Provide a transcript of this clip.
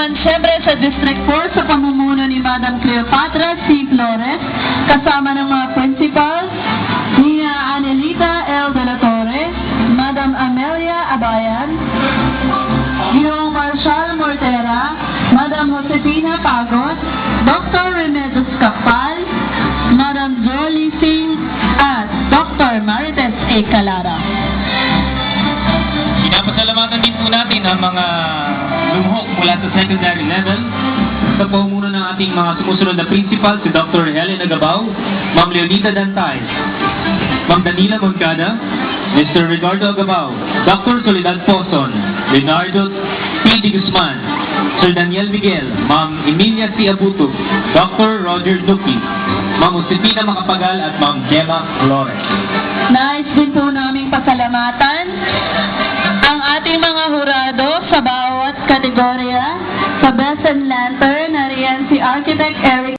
Siyempre sa District 4 sa pamumuno ni Madam Cleopatra C. Flores, kasama ng mga principals, Nina Anelita L. De La Torre, Madam Amelia Abayan, Ginoong Marshal Mortera, Madam Josefina Pagot, Dr. Remedios Capal, Madam Jolie Singh, at Dr. Marites A. Calara. Pinapasalamatan din po natin ang mga lumhok mula sa secondary level sa pamumuno ng ating mga sumusunod na principal, si Dr. Helena Gabao, Ma'am Leonita Dantay, Ma'am Danila Moncada, Mr. Ricardo Gabao, Dr. Soledad Poson, Leonardo P. D. Guzman, Sir Daniel Miguel, Ma'am Emilia C. Abutog, Dr. Roger Duki, Ma'am Josefina Macapagal at Ma'am Gemma Flores. Nais din po naming pasalamatan ang ating mga hurado sa bawat kategorya. Sa Best and Lantern, nariyan si Architect